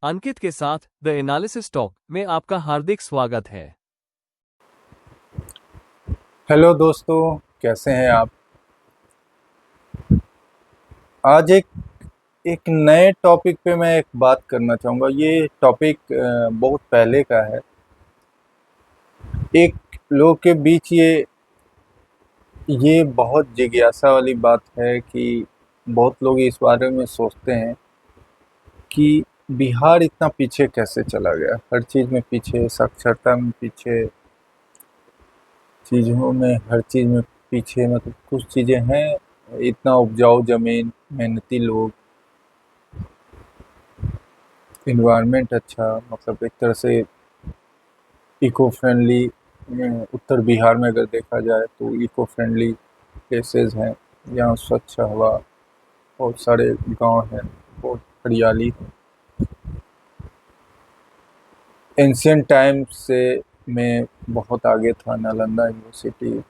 अंकित के साथ the analysis talk में आपका हार्दिक स्वागत है। हेलो दोस्तों, कैसे हैं आप। आज एक नए टॉपिक पे मैं एक बात करना चाहूँगा। ये टॉपिक बहुत पहले का है। एक लोग के बीच ये बहुत जिज्ञासा वाली बात है कि बहुत लोग इस बारे में सोचते हैं कि बिहार इतना पीछे कैसे चला गया। हर चीज़ में पीछे, साक्षरता में पीछे, चीज़ों में, हर चीज़ में पीछे। मतलब कुछ चीज़ें हैं, इतना उपजाऊ ज़मीन, मेहनती लोग, इन्वायरमेंट अच्छा, मतलब एक तरह से इको फ्रेंडली। उत्तर बिहार में अगर देखा जाए तो इको फ्रेंडली प्लेसेस हैं, यहाँ स्वच्छ हवा, बहुत सारे गांव हैं, बहुत हरियाली है। एंशियंट टाइम से में बहुत आगे था नालंदा यूनिवर्सिटी,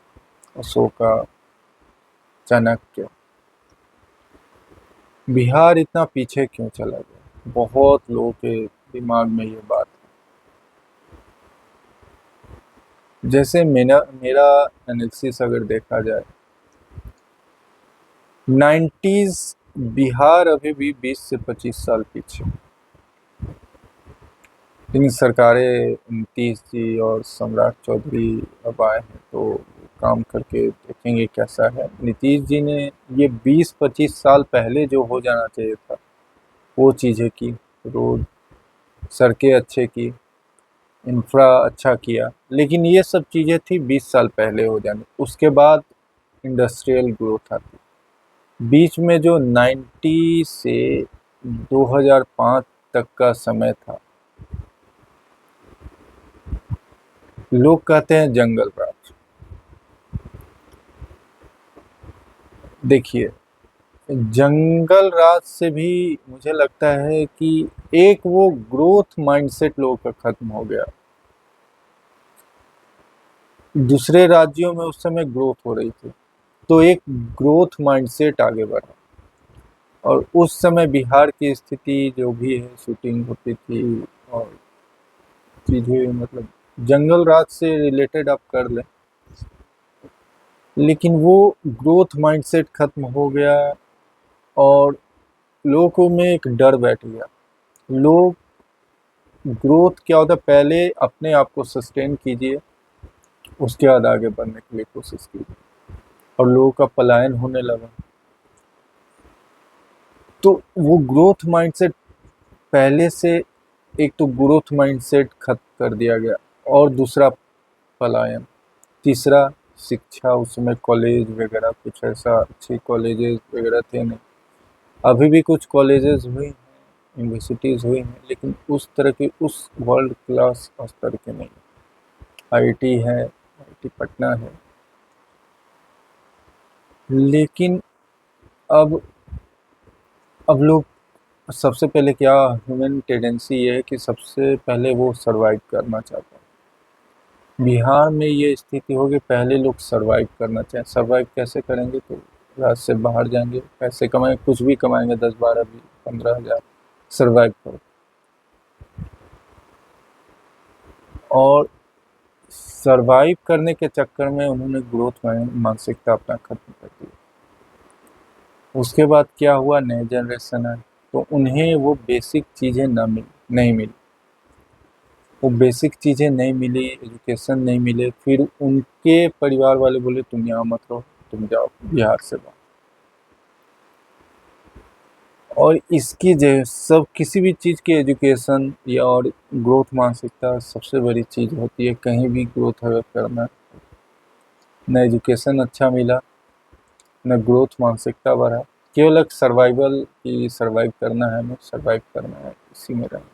अशोका, चाणक्य। बिहार इतना पीछे क्यों चला गया, बहुत लोगों के दिमाग में ये बात है। जैसे मेरा मेरा एनालिसिस अगर देखा जाए, 90s बिहार अभी भी 20 से 25 साल पीछे। इन सरकारें, नीतीश जी और सम्राट चौधरी अब आए हैं तो काम करके देखेंगे कैसा है। नीतीश जी ने ये 20-25 साल पहले जो हो जाना चाहिए था वो चीज़ें की। रोड, सड़कें अच्छे की, इंफ्रा अच्छा किया, लेकिन ये सब चीज़ें थी 20 साल पहले हो जाने। उसके बाद इंडस्ट्रियल ग्रोथ आती। बीच में जो 90 से 2005 तक का समय था, लोग कहते हैं जंगल राज। देखिए, जंगल राज से भी मुझे लगता है कि एक वो ग्रोथ माइंडसेट लोगों का खत्म हो गया। दूसरे राज्यों में उस समय ग्रोथ हो रही थी तो एक ग्रोथ माइंडसेट आगे बढ़ा, और उस समय बिहार की स्थिति जो भी है, शूटिंग होती थी और चीज़ें, मतलब जंगल राज से रिलेटेड आप कर लें, लेकिन वो ग्रोथ माइंडसेट खत्म हो गया और लोगों में एक डर बैठ गया। लोग, ग्रोथ क्या होता है, पहले अपने आप को सस्टेन कीजिए, उसके बाद आगे बढ़ने के लिए कोशिश कीजिए, और लोगों का पलायन होने लगा। तो वो ग्रोथ माइंडसेट पहले से, एक तो ग्रोथ माइंडसेट खत्म कर दिया गया, और दूसरा पलायन, तीसरा शिक्षा। उस समय कॉलेज वगैरह कुछ ऐसा अच्छे कॉलेजेस वगैरह थे नहीं। अभी भी कुछ कॉलेजेस हुए हैं, यूनिवर्सिटीज़ हुई हैं, लेकिन उस तरह के, उस वर्ल्ड क्लास स्तर के नहीं। आईआईटी है, आईआईटी पटना है, लेकिन अब लोग, सबसे पहले क्या, ह्यूमन टेंडेंसी ये है कि सबसे पहले वो सरवाइव करना चाहता है। बिहार में ये स्थिति होगी, पहले लोग सरवाइव करना चाहें। सरवाइव कैसे करेंगे, तो राज्य से बाहर जाएंगे, पैसे कमाएंगे, कुछ भी कमाएंगे, 10, 12, 20, 15 हज़ार, सरवाइव करो। और सरवाइव करने के चक्कर में उन्होंने ग्रोथ मानसिकता अपना खत्म कर दी। उसके बाद क्या हुआ, नए जनरेशन आए तो उन्हें वो बेसिक चीज़ें नहीं मिली। वो बेसिक चीज़ें नहीं मिली, एजुकेशन नहीं मिले, फिर उनके परिवार वाले बोले तुम यहाँ मत रहो, तुम जाओ बिहार से बाहर। और इसकी जो सब, किसी भी चीज़ की एजुकेशन या और ग्रोथ मानसिकता सबसे बड़ी चीज़ होती है। कहीं भी ग्रोथ अगर करना, न एजुकेशन अच्छा मिला, न ग्रोथ मानसिकता बढ़ा, केवल एक सर्वाइवल की, सर्वाइव करना है, हमें सर्वाइव करना है, इसी में रहेंगे।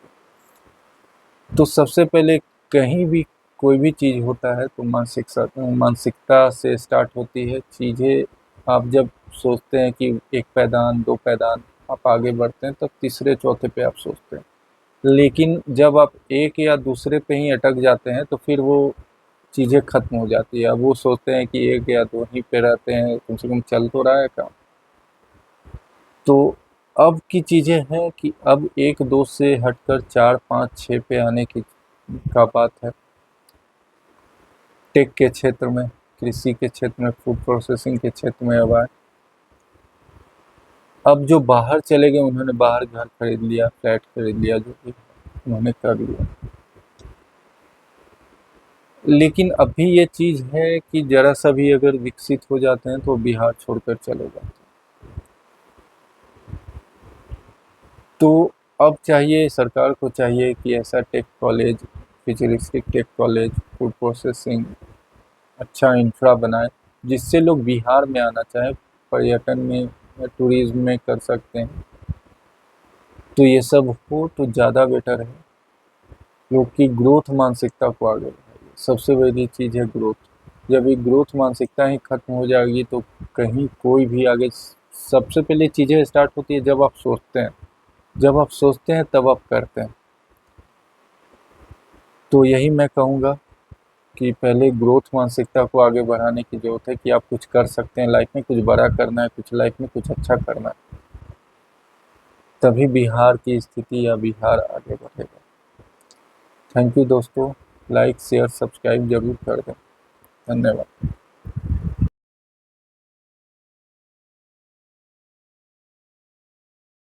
तो सबसे पहले कहीं भी कोई भी चीज़ होता है तो मानसिकता से स्टार्ट होती है चीज़ें। आप जब सोचते हैं कि एक पैदान, दो पैदान, आप आगे बढ़ते हैं, तब तीसरे चौथे पे आप सोचते हैं। लेकिन जब आप एक या दूसरे पे ही अटक जाते हैं तो फिर वो चीज़ें खत्म हो जाती है। अब वो सोचते हैं कि एक या दो ही पे रहते हैं, कम से कम चल तो रहा है काम। तो अब की चीज़ें हैं कि अब 1-2 से हटकर 4, 5, 6 पे आने की का बात है। टेक के क्षेत्र में, कृषि के क्षेत्र में, फूड प्रोसेसिंग के क्षेत्र में अब आए। अब जो बाहर चले गए उन्होंने बाहर घर खरीद लिया, फ्लैट खरीद लिया, जो भी उन्होंने कर लिया। लेकिन अभी ये चीज़ है कि ज़रा सा भी अगर विकसित हो जाते हैं तो बिहार छोड़कर चले जाते हैं। तो अब चाहिए, सरकार को चाहिए कि ऐसा tech college, futuristic tech college, food processing, अच्छा इंफ्रा बनाए जिससे लोग बिहार में आना चाहें, पर्यटन में या टूरिज्म में कर सकते हैं। तो ये सब हो तो ज़्यादा बेटर है, क्योंकि ग्रोथ मानसिकता को आगे बढ़ाइए। सबसे बड़ी चीज़ है ग्रोथ। जब ये ग्रोथ मानसिकता ही खत्म हो जाएगी तो कहीं कोई भी आगे, सबसे पहले चीज़ें स्टार्ट होती है जब आप सोचते हैं। जब आप सोचते हैं तब आप करते हैं। तो यही मैं कहूँगा कि पहले ग्रोथ मानसिकता को आगे बढ़ाने की ज़रूरत है कि आप कुछ कर सकते हैं लाइफ में, कुछ बड़ा करना है, कुछ लाइफ में कुछ अच्छा करना है। तभी बिहार की स्थिति या बिहार आगे बढ़ेगा। थैंक यू दोस्तों, लाइक शेयर सब्सक्राइब ज़रूर कर दें। धन्यवाद।